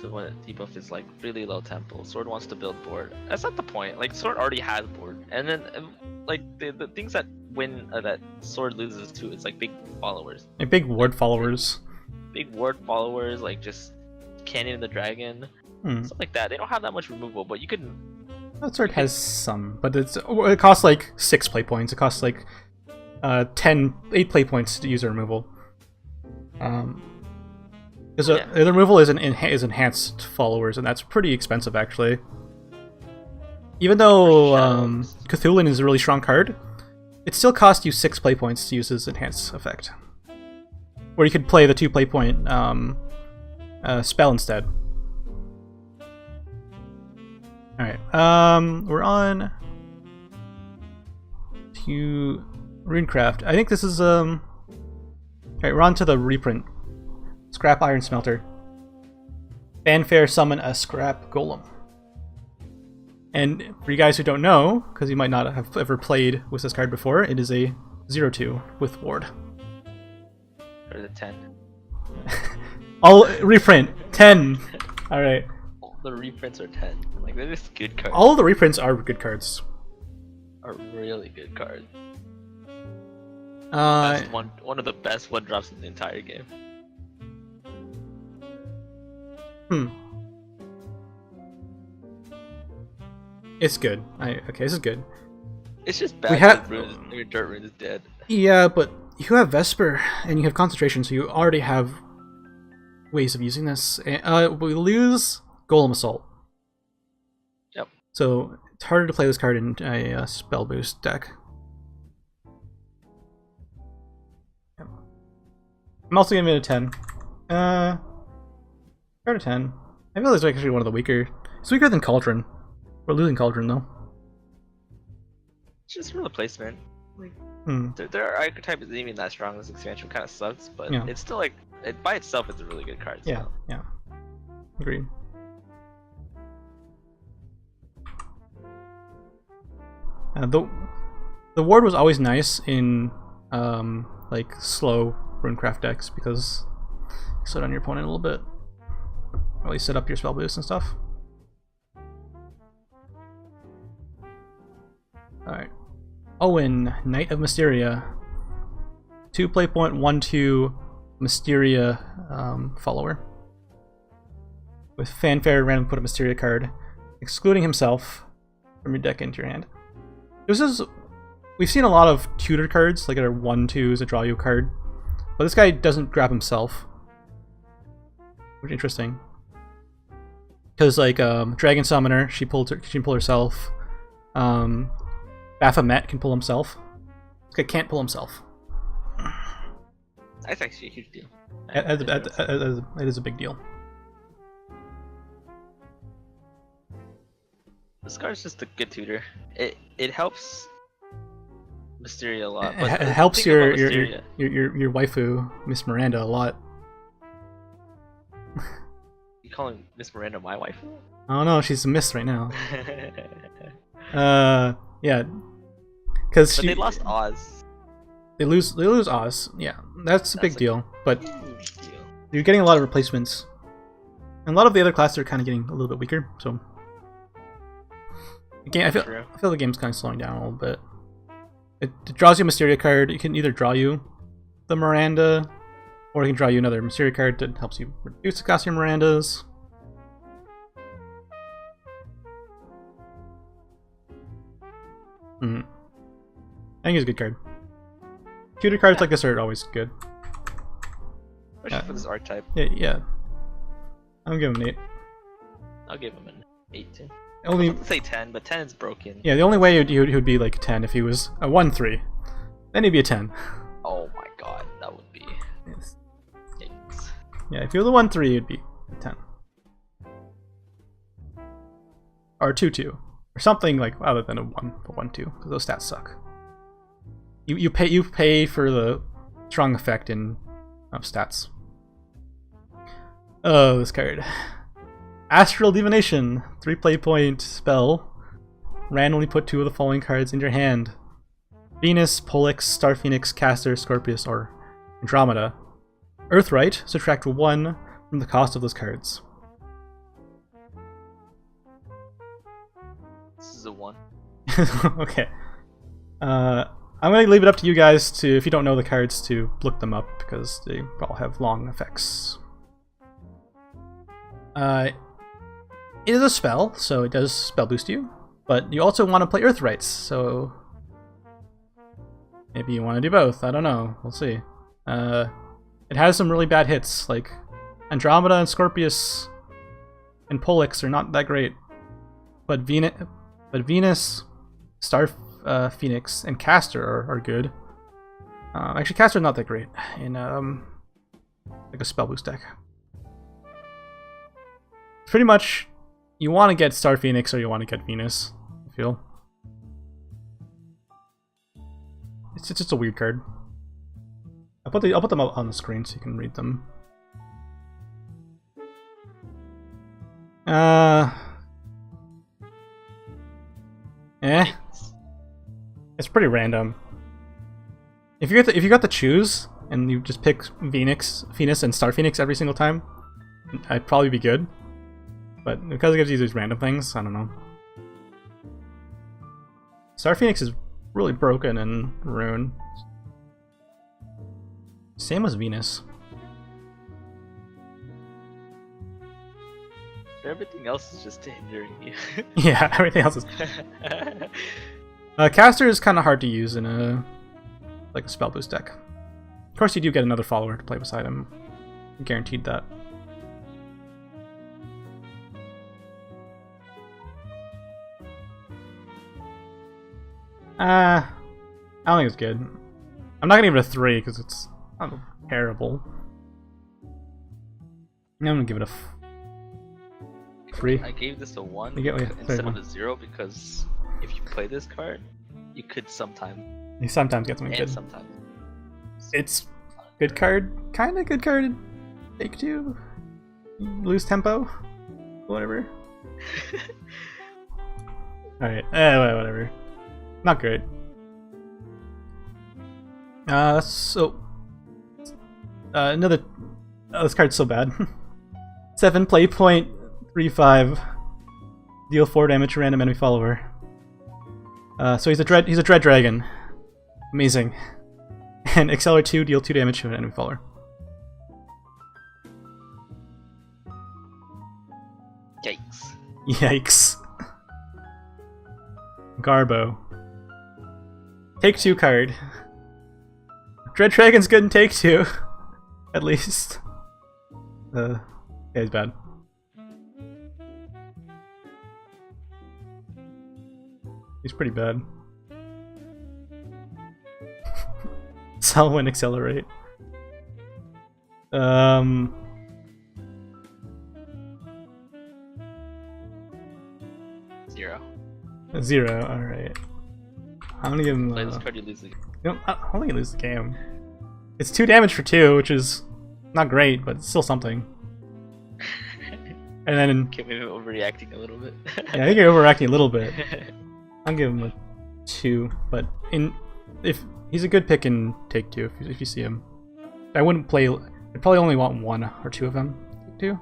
to when a debuff is like really low tempo. Sword wants to build board. That's not the point. Like Sword already has board, and then like the things that win that Sword loses to, it's like big followers. And big ward followers. Big ward followers, like just Canyon the Dragon, stuff like that. They don't have that much removal, but you can. That sword has some, but it costs like 6 play points. It costs like 8 play points to use a removal. Because the removal is enhanced followers, and that's pretty expensive actually. Even though Cthulhu is a really strong card, it still costs you 6 play points to use his enhanced effect. Or you could play the 2 play point spell instead. Alright, we're on to Runecraft. I think this is alright, we're on to the reprint. Scrap Iron Smelter. Fanfare summon a Scrap Golem. And for you guys who don't know, because you might not have ever played with this card before, it is a 0/2 with ward. Or the 10. All reprint 10. Alright. The reprints are 10. Like they're just good cards. All of the reprints are good cards. Are really good cards. That's one of the best 1-drops in the entire game. It's good. Okay, this is good. It's just bad that your Dirt Rune is dead. Yeah, but you have Vesper and you have Concentration, so you already have ways of using this. We lose Golem Assault. Yep. So it's harder to play this card in a spell boost deck. Yep. I'm also giving it a 10. Card a 10. I feel it's actually one of the weaker. It's weaker than Cauldron. We're losing Cauldron though. It's just for the placement. Like, their archetype isn't even that strong. This expansion kind of sucks, but it's still like by itself, it's a really good card. Yeah, yeah. Agreed. The ward was always nice in like slow Runecraft decks because you slow down your opponent a little bit. Or you set up your spell boost and stuff. Alright. Owen, Knight of Mysteria. 2 play point, 1/2 Mysteria follower. With Fanfare, random put a Mysteria card, excluding himself from your deck into your hand. We've seen a lot of tutor cards, like our 1/2s, a draw you card. But this guy doesn't grab himself. Which is interesting. Because like Dragon Summoner, she can pull herself. Baphomet can pull himself. This guy can't pull himself. That's actually a huge deal. It is a big deal. This card's just a good tutor. It helps Mysteria a lot. But it helps your waifu, Miss Miranda, a lot. You calling Miss Miranda my waifu? I don't know, she's a miss right now. Yeah. Because they lost Oz. They lose Oz. Yeah, that's a big deal. But you're getting a lot of replacements, and a lot of the other classes are kind of getting a little bit weaker. So, again, I feel the game's kind of slowing down a little bit. It draws you a Mysteria card. It can either draw you the Miranda, or it can draw you another Mysteria card that helps you reduce the cost of your Mirandas. I think it's a good card. Tutor cards like this are always good. Especially for this archetype. Yeah. I'm giving him an 8. I'll give him an 8 too. Only I was about to say 10, but 10 is broken. Yeah, the only way he would be like 10 if he was a 1/3. Then he'd be a 10. Oh my god, that would be. Yes. Yikes. Yeah, if he was a 1/3, he'd be a 10. Or a 2/2. Or something like other than a 1/2, because those stats suck. You pay for the strong effect in stats. Oh, this card. Astral Divination. 3 play point spell. Randomly put 2 of the following cards in your hand. Venus, Pollux, Star Phoenix, Castor, Scorpius, or Andromeda. Earthright. Subtract 1 from the cost of those cards. This is a 1. Okay. I'm gonna leave it up to you guys to, if you don't know the cards, to look them up because they all have long effects. It is a spell, so it does spell boost you, but you also want to play Earth Rights, so maybe you want to do both. I don't know. We'll see. It has some really bad hits, like Andromeda and Scorpius and Pollux are not that great, but Venus, Star Phoenix, and Castor are good. Actually, Castor's not that great in like a spell boost deck. Pretty much, you want to get Star Phoenix or you want to get Venus, I feel. It's just a weird card. I'll put them up on the screen so you can read them. It's pretty random. If you got to choose and you just pick Venus and Star Phoenix every single time, I'd probably be good. But because it gives you these random things, I don't know. Star Phoenix is really broken in Rune. Same as Venus. Everything else is just hindering you. Yeah, everything else is. Castor is kind of hard to use in a spell boost deck. Of course, you do get another follower to play beside him. I'm guaranteed that. I don't think it's good. I'm not gonna give it a 3 because it's not terrible. I'm gonna give it a 3. I gave this a 1 yeah, instead of a 0 because if you play this card, you could sometimes get something good. Sometimes it's good card, kind of good card. Take 2, lose tempo, whatever. All right, whatever. Not great. So another. Oh, this card's so bad. 7 play point, 3/5. Deal 4 damage to random enemy follower. So he's a dread dragon. Amazing. And accelerate 2, deal 2 damage to an enemy follower. Yikes. Yikes. Garbo. Take 2 card. Dread Dragon's good in Take 2. At least. Yeah, he's bad. He's pretty bad. Selwyn Accelerate. 0, alright. I'm gonna give him. Play this card, you lose the game. You know, I don't think you lose the game. It's 2 damage for 2, which is not great, but it's still something. And then. Okay, maybe overreacting a little bit. Yeah, I think you're overreacting a little bit. I'll give him a 2, but if he's a good pick in Take 2, if you see him. I wouldn't play. I'd probably only want 1 or 2 of them. Take 2.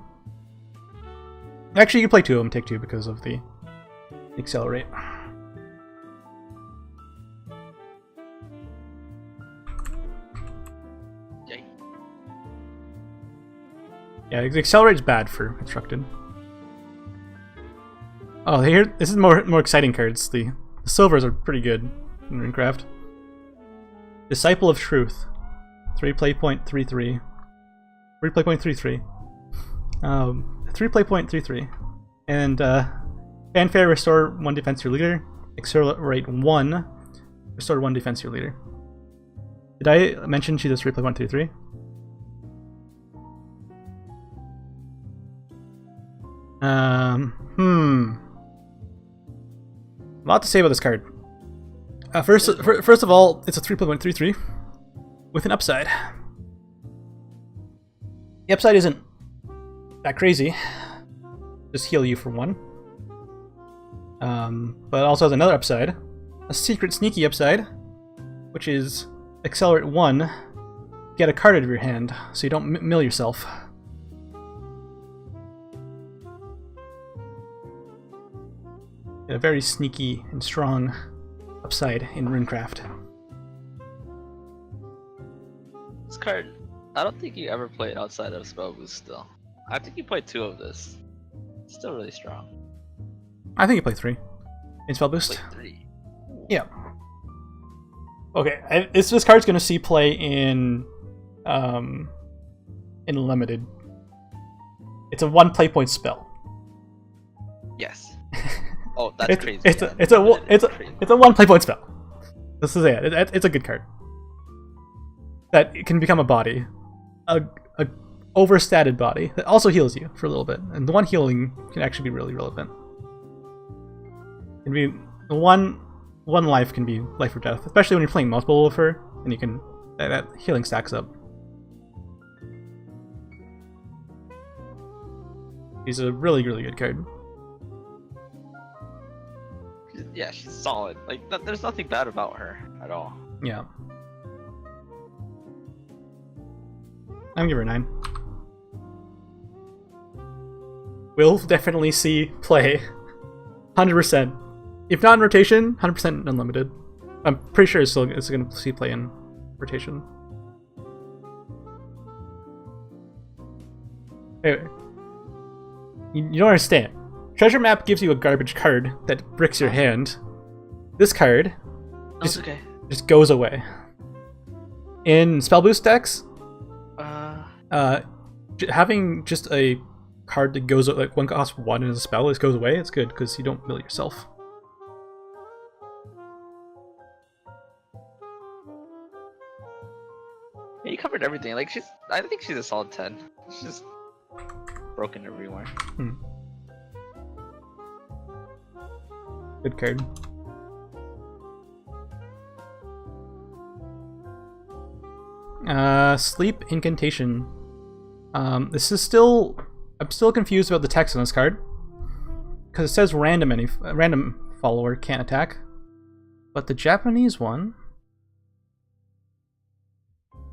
Actually, you can play 2 of them Take 2 because of the Accelerate. Yeah, the Accelerate's bad for Constructed. Oh, this is more exciting cards. The silvers are pretty good in Runecraft. Disciple of Truth. 3 play point 3/3. 3 play point 3/3. 3 play point 3/3. And Fanfare, restore 1 defense to your leader. Accelerate 1. Restore 1 defense to your leader. Did I mention she does 3 play point 3/3? A lot to say about this card. First of all, it's a 3 play point 3/3 with an upside. The upside isn't that crazy. Just heal you for 1. But it also has another upside. A secret sneaky upside, which is accelerate 1, get a card out of your hand so you don't mill yourself. A very sneaky and strong upside in Runecraft. This card, I don't think you ever played outside of Spell Boost still. I think you played 2 of this. It's still really strong. I think you play 3 in Spell Boost. Played 3. Yeah. Okay, this card's gonna see play in Limited. It's a 1 play point spell. Yes. Oh, that's crazy. It's a 1 play point spell. This is it. It's a good card. That can become a body, a overstated body that also heals you for a little bit, and the 1 healing can actually be really relevant. It can be one life can be life or death, especially when you're playing multiple of her, and you can that healing stacks up. He's a really good card. Yeah, she's solid. Like, there's nothing bad about her at all. Yeah. I'm gonna give her a 9. We'll definitely see play. 100%. If not in rotation, 100% unlimited. I'm pretty sure it's gonna see play in rotation. Anyway. You don't understand. Treasure Map gives you a garbage card that bricks your hand. This card just goes away. In Spell Boost decks, having just a card that goes like 1 costs 1 and a spell, it goes away. It's good because you don't mill yourself. Yeah, you covered everything. Like, I think she's a solid 10. She's just broken everywhere. Good card. Sleep Incantation. This is still... I'm still confused about the text on this card. Because it says random follower can't attack. But the Japanese one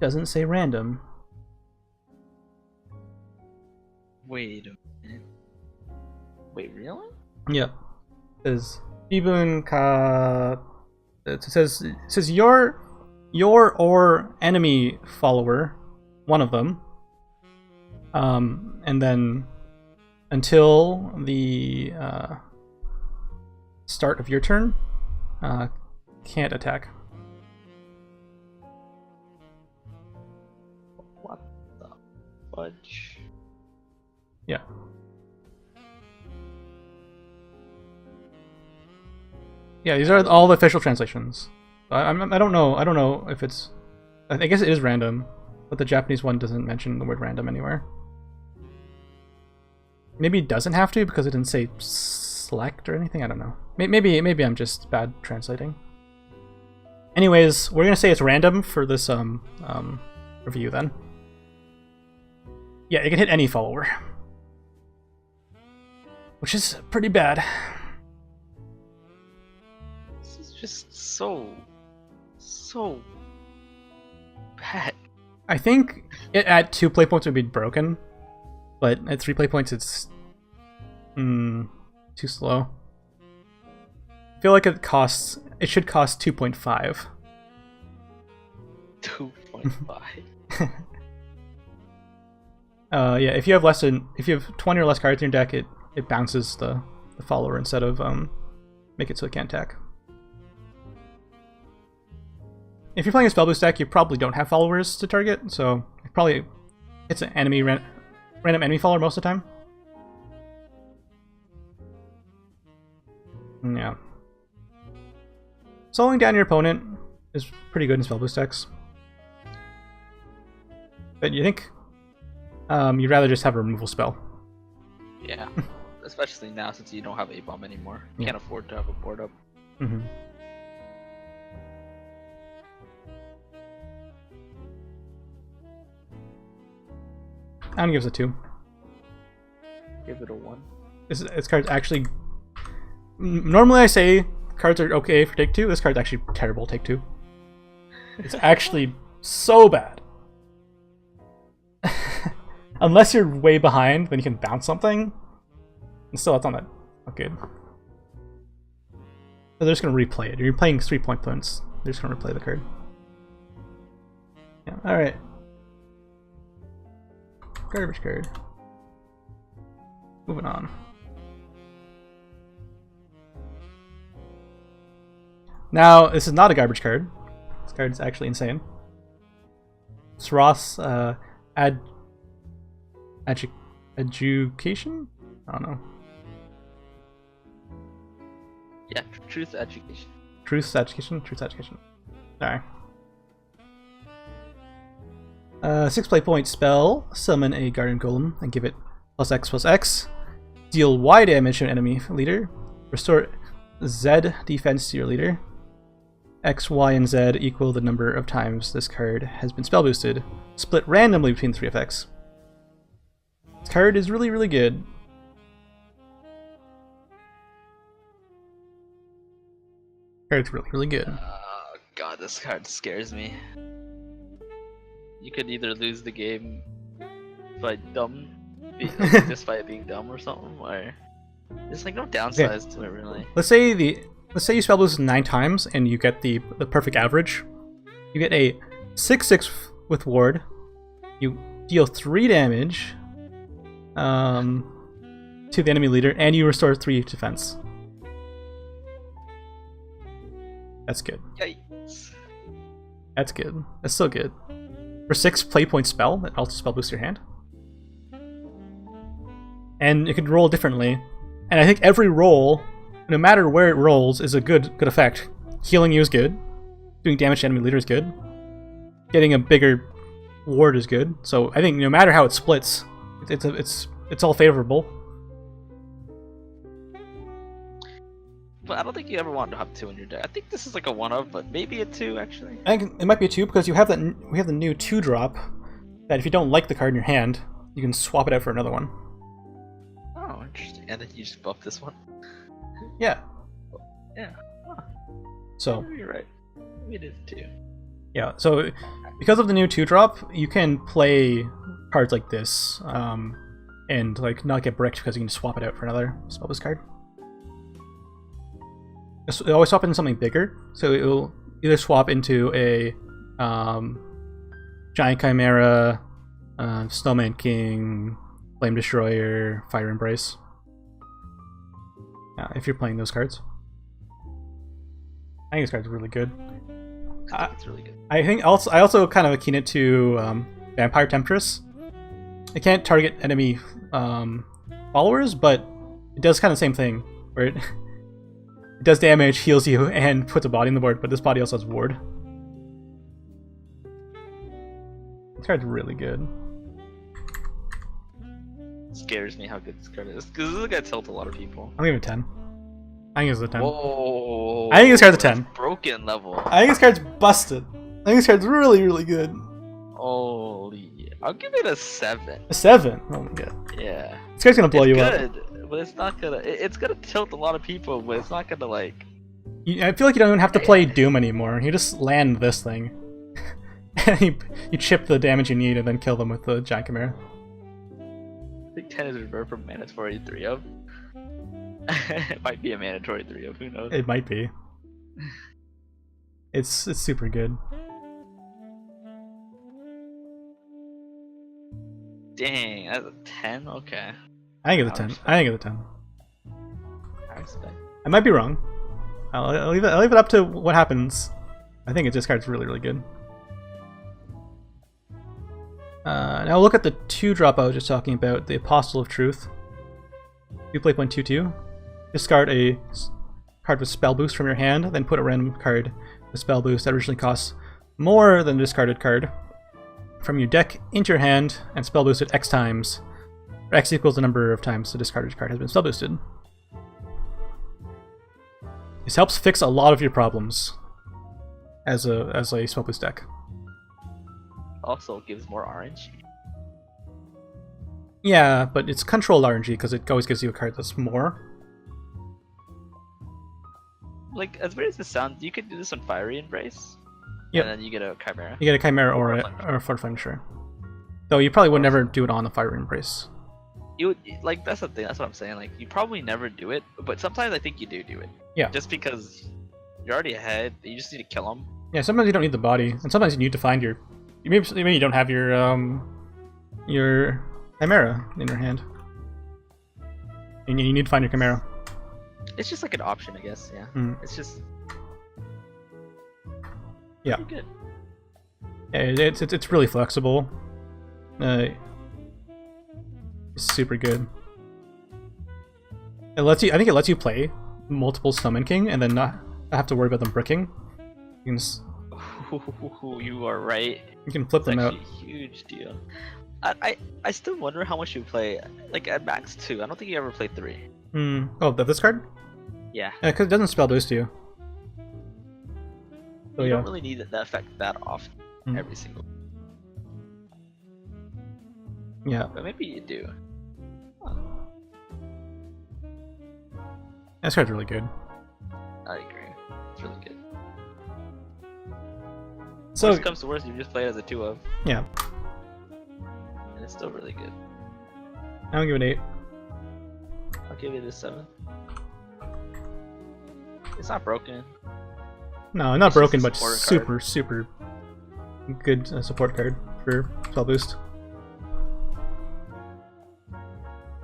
doesn't say random. Wait a minute. Wait, really? Yeah. It says Ibun Ka. It says your or enemy follower, one of them. And then until the start of your turn, can't attack. What the fudge? Yeah. Yeah, these are all the official translations. I don't know. I don't know if it's. I guess it is random, but the Japanese one doesn't mention the word random anywhere. Maybe it doesn't have to because it didn't say select or anything. I don't know. Maybe I'm just bad translating. Anyways, we're gonna say it's random for this review then. Yeah, it can hit any follower, which is pretty bad. This is just so bad. I think it at 2 play points would be broken, but at 3 play points it's too slow. I feel like it should cost 2.5. 2.5. Yeah, if you have 20 or less cards in your deck, it bounces the follower instead of make it so it can't attack. If you're playing a spell boost deck, you probably don't have followers to target, so it's an enemy random enemy follower most of the time. Yeah. Slowing down your opponent is pretty good in spell boost decks. But you think you'd rather just have a removal spell. Yeah. Especially now since you don't have A-Bomb anymore. You can't afford to have a board up. Mm-hmm. I'm gonna give this a 2. Give it a 1. This card's actually... Normally I say cards are okay for take 2. This card's actually terrible take 2. It's actually so bad. Unless you're way behind, then you can bounce something. And still, that's not that good. So they're just gonna replay it. You're playing 3 points. They're just gonna replay the card. Yeah. All right. Garbage card. Moving on. Now, this is not a garbage card. This card is actually insane. It's Ross education? I don't know. Yeah, truth education. Truth education? Truth education. Alright. 6 play point spell. Summon a Guardian Golem and give it +X/+X. Deal Y damage to an enemy leader. Restore Z defense to your leader. X, Y, and Z equal the number of times this card has been spell boosted. Split randomly between 3 effects. This card is really, really good. Card's really, really good. Oh god, this card scares me. You could either lose the game by just by being dumb or something, or there's like no downsides to it really. Let's say you spell boost 9 times and you get the perfect average. You get a 6/6 with ward. You deal 3 damage to the enemy leader, and you restore 3 defense. That's good. Yikes. That's good. That's so good. For 6 play point spell, that also spell boosts your hand. And it can roll differently. And I think every roll, no matter where it rolls, is a good effect. Healing you is good. Doing damage to enemy leader is good. Getting a bigger ward is good. So I think no matter how it splits, it's all favorable. But I don't think you ever want to have 2 in your deck. I think this is like a 1-of, but maybe a 2 actually. I think it might be a 2 because we have the new 2-drop that if you don't like the card in your hand, you can swap it out for another one. Oh, interesting. And then you just buff this one. Yeah. Yeah. Huh. So. Maybe you're right. Maybe it is 2. Yeah. So because of the new 2-drop, you can play cards like this, and like not get bricked because you can just swap it out for another spell boost card. It always swap into something bigger, so it will either swap into a Giant Chimera, Snowman King, Flame Destroyer, Fire Embrace. If you're playing those cards. I think this card's really good. It's really good. I also kind of akin it to Vampire Temptress. It can't target enemy followers, but it does kind of the same thing, where it does damage, heals you, and puts a body on the board, but this body also has ward. This card's really good. It scares me how good this card is, because this is gonna tilt a lot of people. I'll give it a 10. I think it's a 10. Whoa! I think this card's a 10. Broken level. I think this card's busted. I think this card's really, really good. Holy! I'll give it a 7. A 7? Oh my god. Yeah. This card's gonna blow it's you good, up. But it's not gonna. It's gonna tilt a lot of people, but it's not gonna like. I feel like you don't even have to play Doom anymore. You just land this thing. And you chip the damage you need and then kill them with the Giant Chimera. I think 10 is reserved for mandatory 3-of. It might be a mandatory 3-of, who knows? It might be. It's super good. Dang, that's a 10? Okay. I think it's a 10. I think it's a 10. I respect. I might be wrong. I'll leave it up to what happens. I think this card's really, really good. Now look at the 2-drop I was just talking about, the Apostle of Truth. You play 0.22. Discard a card with spell boost from your hand, then put a random card with spell boost that originally costs more than the discarded card from your deck into your hand and spell boosted X times. Where X equals the number of times the discarded card has been spell boosted. This helps fix a lot of your problems as a spell boost deck. Also gives more RNG. Yeah, but it's controlled RNG because it always gives you a card that's more. Like, as weird as this sounds, you could do this on Fiery Embrace. Yep. And then you get a Chimera. You get a Chimera or a Fortified Finisher. Though you probably would never do it on the Fire Embrace. you would like that's the thing. That's what I'm saying. Like you probably never do it, but sometimes I think you do it. Yeah. Just because you're already ahead, you just need to kill them. Yeah, sometimes you don't need the body, and sometimes you need to find your. Maybe you don't have your chimera in your hand, and you need to find your chimera. It's just like an option, I guess. Yeah. It's just. Yeah. Pretty good. Yeah, it's really flexible. It's super good. It lets you. I think it lets you play multiple Summon King and then not have to worry about them bricking. You can. You are right. You can flip them out. It's actually a huge deal. I still wonder how much you play. Like at max 2. I don't think you ever played 3. Oh, this card? Yeah. Yeah, because it doesn't spell boost you. So, You yeah. don't really need that effect that often every single. Yeah. But maybe you do. This card's really good. I agree. It's really good. So Worst comes to worst, you just play it as a 2 of, yeah, and it's still really good. I'll give it 8. I'll give it a 7. It's not broken. No, not It's just broken, a but support card. super good support card for spell boost.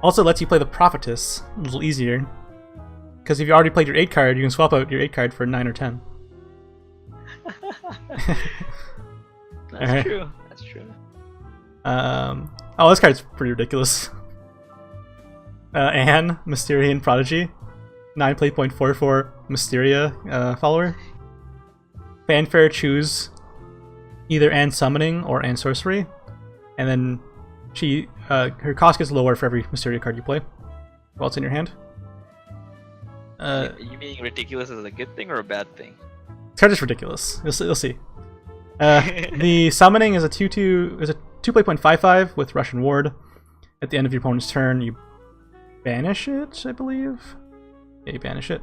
Also lets you play the Prophetess a little easier, because if you already played your 8 card, you can swap out your 8 card for 9 or 10. That's true. That's true. Oh, this card's pretty ridiculous. Anne, Mysterian Prodigy, 9 play point 4/4 Mysteria follower. Fanfare, choose either Anne Summoning or Anne Sorcery, and then she her cost gets lower for every Mysteria card you play while it's in your hand. You meaning ridiculous is a good thing or a bad thing? This card is ridiculous. You'll see. The summoning is a 2 play point 5/5 with Russian Ward. At the end of your opponent's turn, you banish it, I believe. Yeah, you banish it.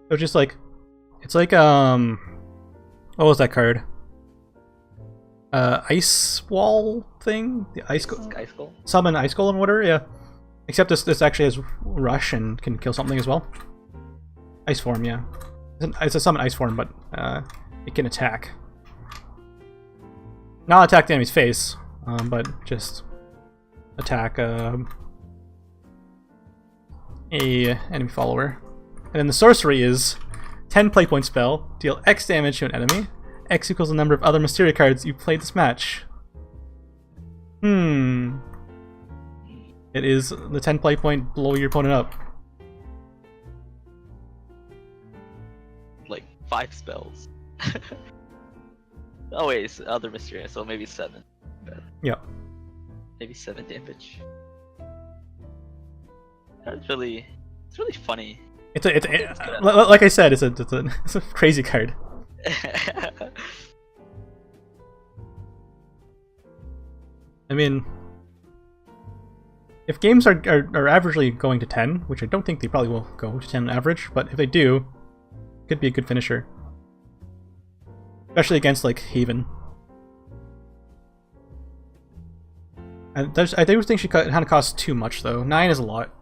So just like, it's like what was that card? Ice Wall thing. The Ice Skull? Summon Ice Golem, whatever. Yeah. Except this actually has Rush and can kill something as well. Ice form, yeah. It's a summon Ice form, but it can attack. Not attack the enemy's face, but just attack a enemy follower. And then the sorcery is 10 play point spell, deal X damage to an enemy. X equals the number of other Mysteria cards you played this match. It is the 10 play point, blow your opponent up. Like 5 spells. Oh wait, it's other Mysteria, so maybe 7. Yeah. Maybe 7 damage. It's really funny. Like I said, it's a crazy card. I mean, if games are averagely going to 10, which I don't think they probably will go to 10 on average, but if they do, it could be a good finisher. Especially against, like, Haven. I do think she kind of costs too much, though. 9 is a lot.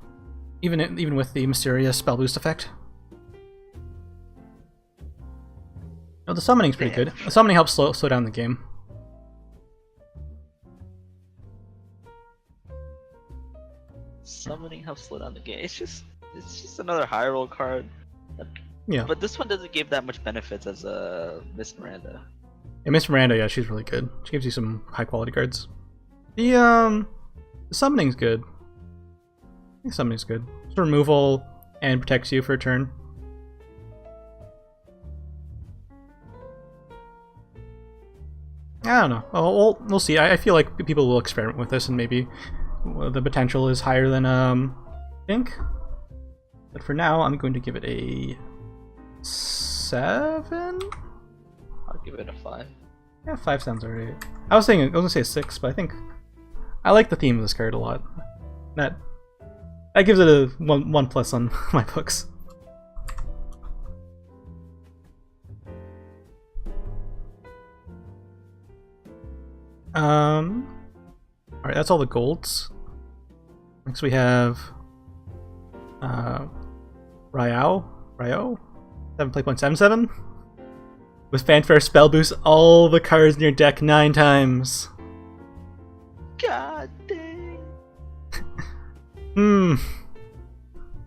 Even with the Mysterious spell boost effect. No, the summoning's pretty good. The summoning helps slow down the game. Summoning helps slow down the game. It's just another high roll card. Yeah. But this one doesn't give that much benefits as Miss Miranda. Yeah, Miss Miranda, yeah, she's really good. She gives you some high quality cards. The summoning's good. I think summoning's good. It's removal and protects you for a turn. I don't know. Oh, we'll see. I feel like people will experiment with this, and maybe the potential is higher than I think. But for now, I'm going to give it a 7. I'll give it a 5. Yeah, 5 sounds alright. I was gonna say a 6, but I think I like the theme of this card a lot. That gives it a 1+ on my books. Alright, that's all the golds. Next we have Ryo, 7.77. With Fanfare Spell Boost all the cards in your deck 9 times. God dang.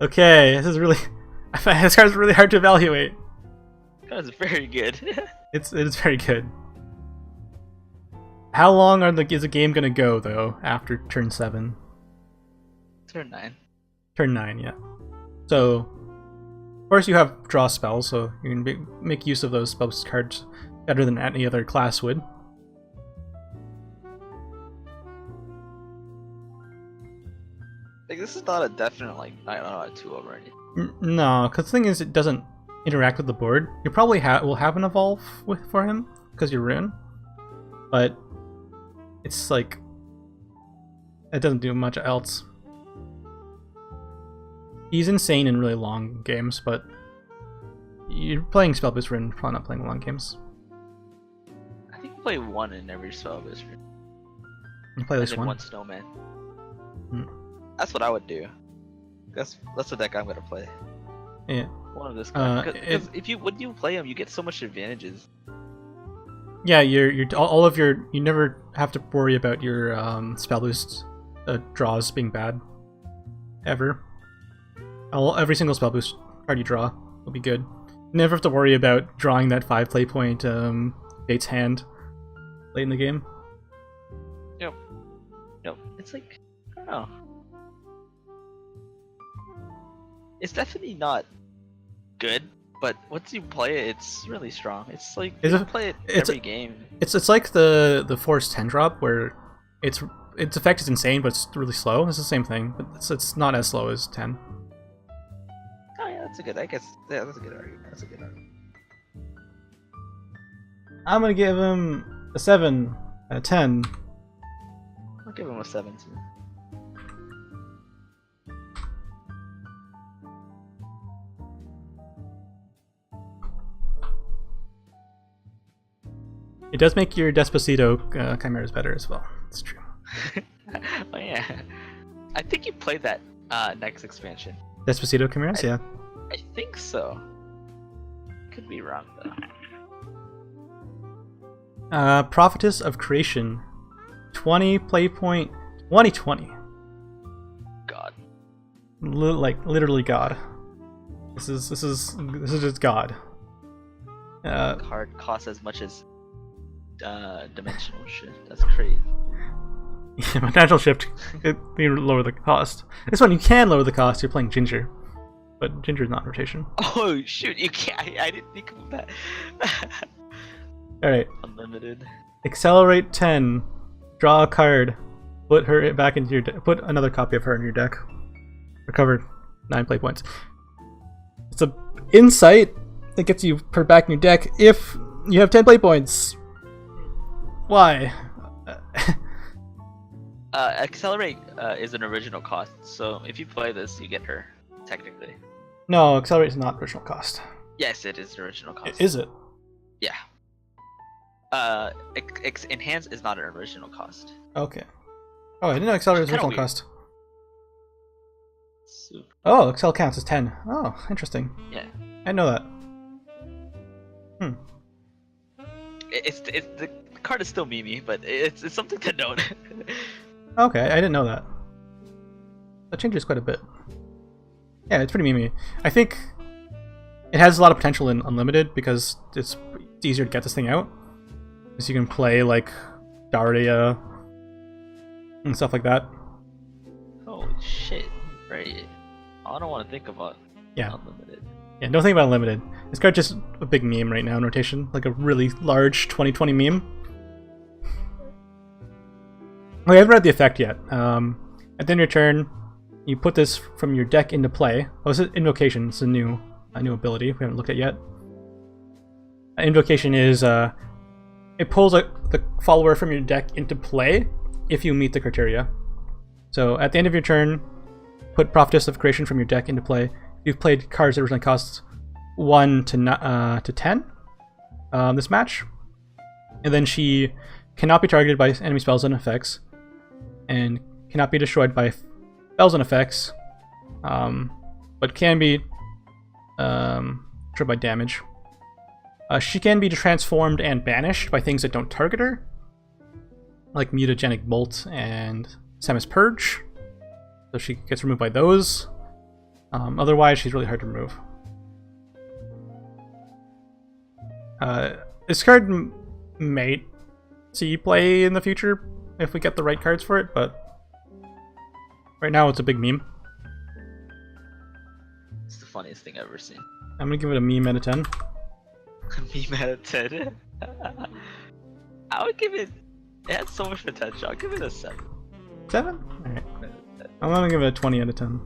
Okay, this is really... this card's really hard to evaluate. That's very good. It is very good. How long is the game gonna go, though, after turn 7? Turn 9. Turn 9, yeah. So, of course you have draw spells, so you can make use of those spell cards better than any other class would. Like, this is not a definite, like, I don't know, a 2 already. No, because the thing is, it doesn't interact with the board. You probably will have an evolve for him, because you're Rune. But, it's like, it doesn't do much else. He's insane in really long games, but you're playing Spell Boost Rune, probably not playing long games. I think you play 1 in every Spell Boost Rune. You play this and one? then 1 Snowman. Hmm. That's what I would do. That's the deck I'm gonna play. Yeah. One of this kind. Because when you play them, you get so much advantages. Yeah, all of your you never have to worry about your spell boost draws being bad. Ever. Every single spell boost card you draw will be good. You never have to worry about drawing that 5 play point Bates hand late in the game. Yep. It's like, I don't know. It's definitely not good, but once you play it, it's really strong. It's like you play it every game. It's like the Force 10 drop where its effect is insane, but it's really slow. It's the same thing, but it's not as slow as 10. Oh yeah, that's a good. I guess that's a good argument. That's a good argument. I'm gonna give him a 7 out of 10. I'll give him a 7 too. It does make your Despacito chimeras better as well. It's true. Oh yeah. I think you played that next expansion. Despacito chimeras, yeah. I think so. Could be wrong though. Prophetess of Creation, 20 play point, 2020. God. Like literally God. This is just God. Card costs as much as dimensional shift. That's crazy. Yeah, dimensional shift. You lower the cost. This one you can lower the cost. You're playing Ginger, but Ginger's not in rotation. Oh shoot! You can't. I didn't think of that. All right. Unlimited. Accelerate 10. Draw a card. Put her back into your deck. Put another copy of her in your deck. Recover 9 play points. It's a insight that gets you her back in your deck if you have 10 play points. Why? Accelerate is an original cost, so if you play this, you get her, technically. No, Accelerate is not original cost. Yes, it is original cost. Is it? Yeah. Enhance is not an original cost. Okay. Oh, I didn't know Accelerate was original cost. Super. Oh, Excel counts as 10. Oh, interesting. Yeah. I didn't know that. The card is still memey, but it's something to note. Okay, I didn't know that. That changes quite a bit. Yeah, it's pretty memey. I think it has a lot of potential in Unlimited because it's easier to get this thing out. Because you can play like Daria and stuff like that. Holy shit! Right. I don't want to think about Unlimited. Yeah, don't think about Unlimited. This card's just a big meme right now in rotation, like a really large 2020 meme. Oh, I haven't read the effect yet. At the end of your turn, you put this from your deck into play. Oh, it's Invocation. It's a new ability we haven't looked at yet. Invocation is it pulls the follower from your deck into play if you meet the criteria. So at the end of your turn, put Prophetess of Creation from your deck into play. You've played cards that originally cost 1 to 10 this match, and then she cannot be targeted by enemy spells and effects, and cannot be destroyed by spells and effects, but can be triggered by damage. She can be transformed and banished by things that don't target her, like Mutagenic Bolt and Samus Purge. So she gets removed by those. Otherwise, she's really hard to remove. This card may see play in the future if we get the right cards for it, but right now it's a big meme. It's the funniest thing I've ever seen. I'm gonna give it a meme out of 10. Meme out of 10. I would give it. It has so much potential. I'll give it a 7. 7? Alright. I'm gonna give it a 20 out of 10.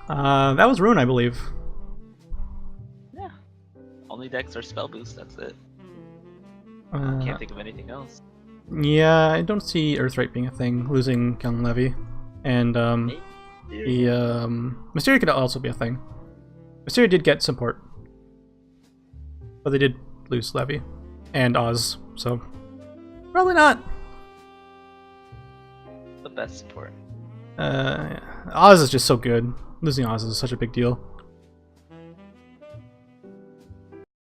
That was Rune, I believe. Yeah. Only decks are spell boost, that's it. Can't think of anything else. Yeah, I don't see Earthright being a thing, losing Young Levy. And Mysteria could also be a thing. Mysteria did get support, but they did lose Levy and Oz, so probably not. The best support. Oz is just so good. Losing Oz is such a big deal.